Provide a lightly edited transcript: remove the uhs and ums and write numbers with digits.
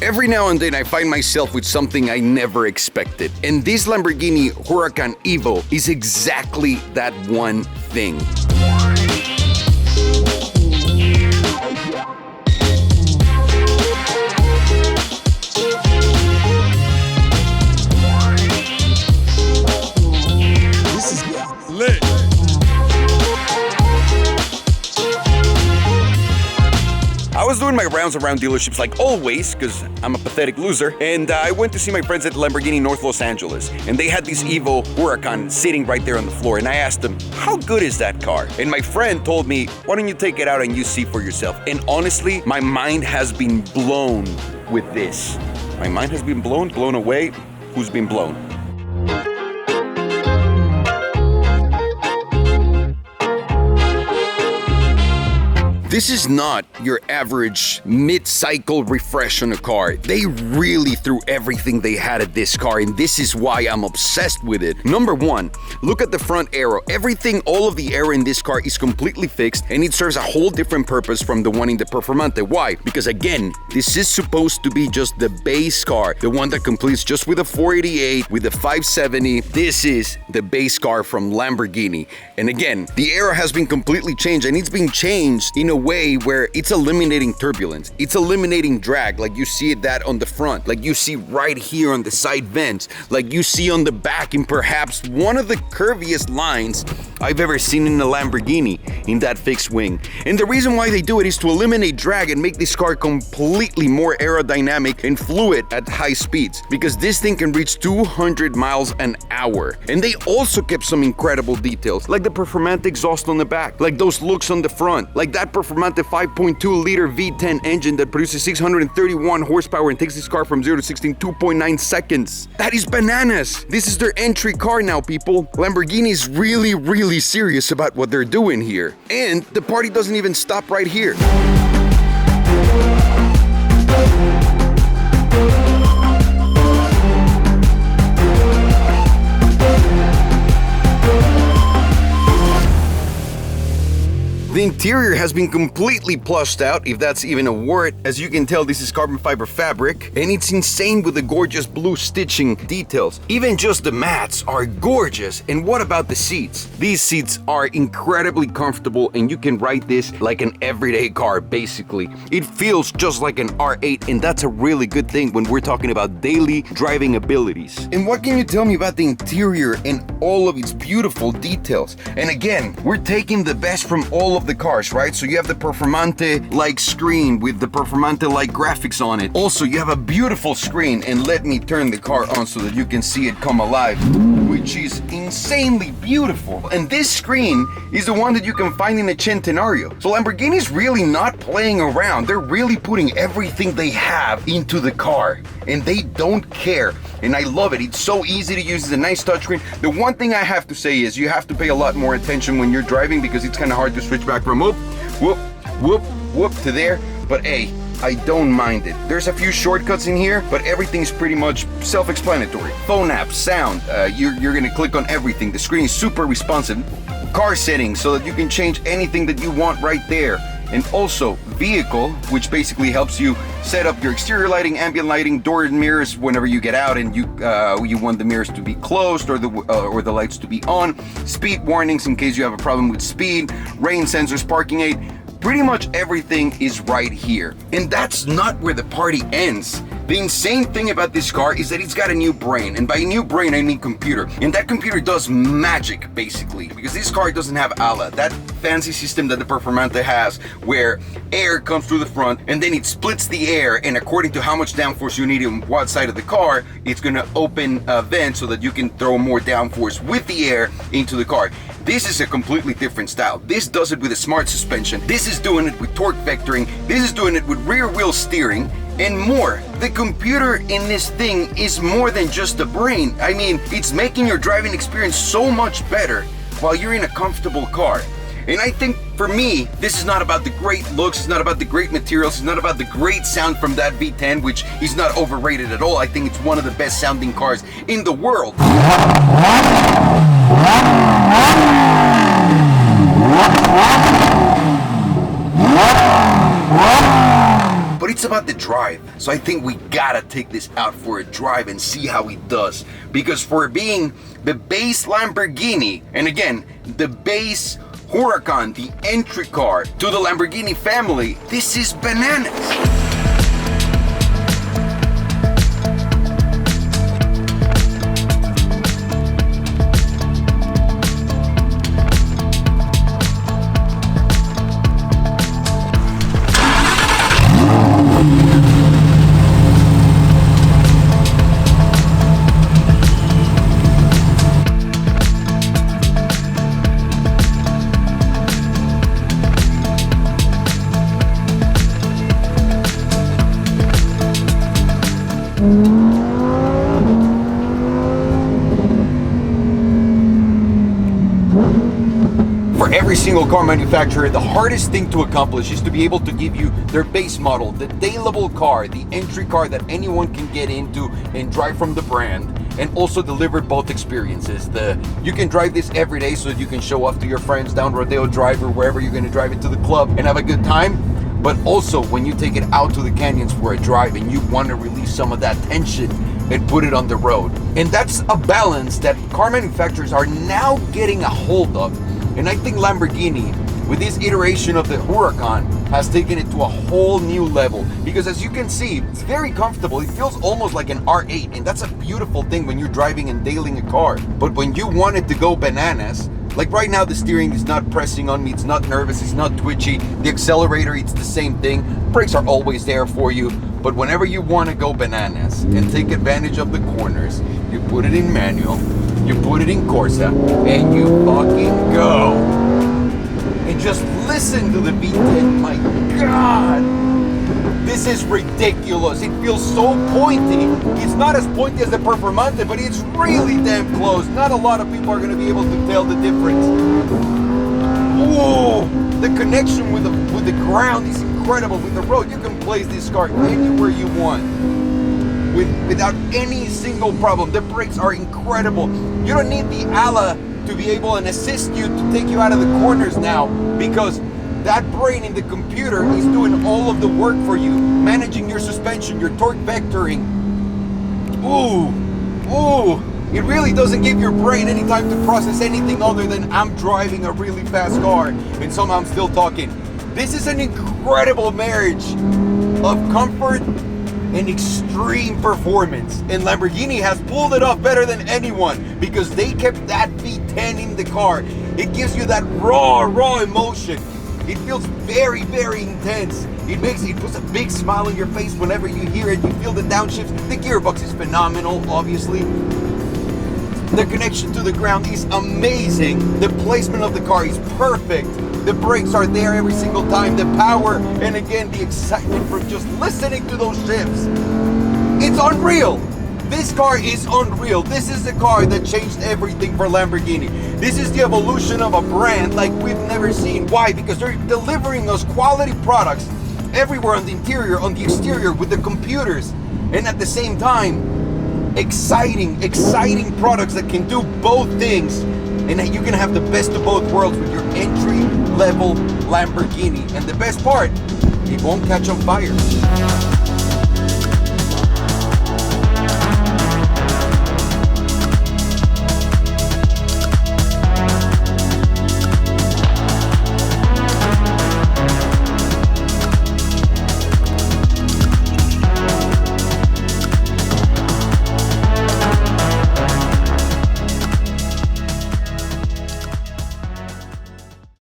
Every now and then I find myself with something I never expected. And this Lamborghini Huracan Evo is exactly that one thing. This is lit. I was doing my rounds around dealerships like always, because I'm a pathetic loser, and I went to see my friends at Lamborghini North Los Angeles, and they had this Evo Huracan sitting right there on the floor, and I asked them, how good is that car? And my friend told me, why don't you take it out and you see for yourself? And honestly, my mind has been blown with this. My mind has been blown away. Who's been blown? This is not your average mid-cycle refresh on a car. They really threw everything they had at this car, and this is why I'm obsessed with it. Number one, look at the front aero. Everything, all of the aero in this car is completely fixed, and it serves a whole different purpose from the one in the Performante. Why? Because again, this is supposed to be just the base car, the one that completes just with a 488, with a 570. This is the base car from Lamborghini. And again, the aero has been completely changed, and it's been changed in a way where it's eliminating turbulence, it's eliminating drag, like you see that on the front, like you see right here on the side vents, like you see on the back in perhaps one of the curviest lines I've ever seen in a Lamborghini in that fixed wing. And the reason why they do it is to eliminate drag and make this car completely more aerodynamic and fluid at high speeds, because this thing can reach 200 miles an hour. And they also kept some incredible details, like the Performante exhaust on the back, like those looks on the front, like that Performante 5.2 liter V10 engine that produces 631 horsepower and takes this car from 0 to 60 in 2.9 seconds. That is bananas. This is their entry car now, people. Lamborghini is really serious about what they're doing here. And the party doesn't even stop right here. The interior has been completely plushed out, if that's even a word. As you can tell, this is carbon fiber fabric, and it's insane with the gorgeous blue stitching details. Even just the mats are gorgeous. And what about the seats? These seats are incredibly comfortable, and you can ride this like an everyday car, basically. It feels just like an R8, and that's a really good thing when we're talking about daily driving abilities. And what can you tell me about the interior and all of its beautiful details? And again, we're taking the best from all of the cars, right? So you have the Performante-like screen with the Performante-like graphics on it. Also, you have a beautiful screen, and let me turn the car on so that you can see it come alive, which is insanely beautiful. And this screen is the one that you can find in a Centenario. So Lamborghini's really not playing around. They're really putting everything they have into the car, and they don't care. And I love it. It's so easy to use. It's a nice touchscreen. The one thing I have to say is you have to pay a lot more attention when you're driving, because it's kind of hard to switch back from whoop to there. But hey, I don't mind it. There's a few shortcuts in here, but everything's pretty much self-explanatory. Phone apps, sound, you're gonna click on everything. The screen is super responsive. Car settings, so that you can change anything that you want right there. And also vehicle, which basically helps you set up your exterior lighting, ambient lighting, door and mirrors whenever you get out and you want the mirrors to be closed or the lights to be on. Speed warnings in case you have a problem with speed, rain sensors, parking aid. Pretty much everything is right here. And that's not where the party ends. The insane thing about this car is that it's got a new brain, and by new brain I mean computer. And that computer does magic, basically, because this car doesn't have ALA, that fancy system that the Performante has, where air comes through the front and then it splits the air, and according to how much downforce you need on what side of the car, it's gonna open a vent so that you can throw more downforce with the air into the car. This is a completely different style. This does it with a smart suspension. This is doing it with torque vectoring. This is doing it with rear wheel steering and more. The computer in this thing is more than just a brain. I mean, it's making your driving experience so much better while you're in a comfortable car. And I think for me, this is not about the great looks, it's not about the great materials, it's not about the great sound from that V10, which is not overrated at all. I think it's one of the best sounding cars in the world. But it's about the drive. So I think we gotta take this out for a drive and see how it does. Because for being the base Lamborghini, and again, the base Huracan, the entry car to the Lamborghini family, this is bananas. For every single car manufacturer, the hardest thing to accomplish is to be able to give you their base model, the dayable car, the entry car that anyone can get into and drive from the brand, and also deliver both experiences. You can drive this every day so you can show off to your friends down Rodeo Drive or wherever you're going to drive it to the club and have a good time. But also when you take it out to the canyons for a drive and you want to release some of that tension and put it on the road. And that's a balance that car manufacturers are now getting a hold of. And I think Lamborghini, with this iteration of the Huracan, has taken it to a whole new level. Because as you can see, it's very comfortable. It feels almost like an R8, and that's a beautiful thing when you're driving and dailing a car. But when you want it to go bananas, like right now the steering is not pressing on me, it's not nervous, it's not twitchy. The accelerator, it's the same thing. Brakes are always there for you. But whenever you want to go bananas and take advantage of the corners, you put it in manual, you put it in Corsa, and you fucking go. And just listen to the V10, my God. This is ridiculous. It feels so pointy. It's not as pointy as the Performante, but it's really damn close. Not a lot of people are going to be able to tell the difference. Whoa, the connection with the ground is incredible. With the road, you can place this car anywhere you want without any single problem. The brakes are incredible. You don't need the ALA to be able and assist you to take you out of the corners now, because that brain in the computer is doing all of the work for you, managing your suspension, your torque vectoring. It really doesn't give your brain any time to process anything other than I'm driving a really fast car and somehow I'm still talking. This is an incredible marriage of comfort and extreme performance, and Lamborghini has pulled it off better than anyone because they kept that V10 in the car. It gives you that raw emotion. It feels very, very intense. It puts a big smile on your face whenever you hear it. You feel the downshifts. The gearbox is phenomenal, obviously. The connection to the ground is amazing. The placement of the car is perfect. The brakes are there every single time. The power, and again, the excitement from just listening to those shifts. It's unreal. This car is unreal. This is the car that changed everything for Lamborghini. This is the evolution of a brand like we've never seen. Why? Because they're delivering us quality products everywhere, on the interior, on the exterior, with the computers. And at the same time, exciting products that can do both things. And that you can have the best of both worlds with your entry-level Lamborghini. And the best part, it won't catch on fire.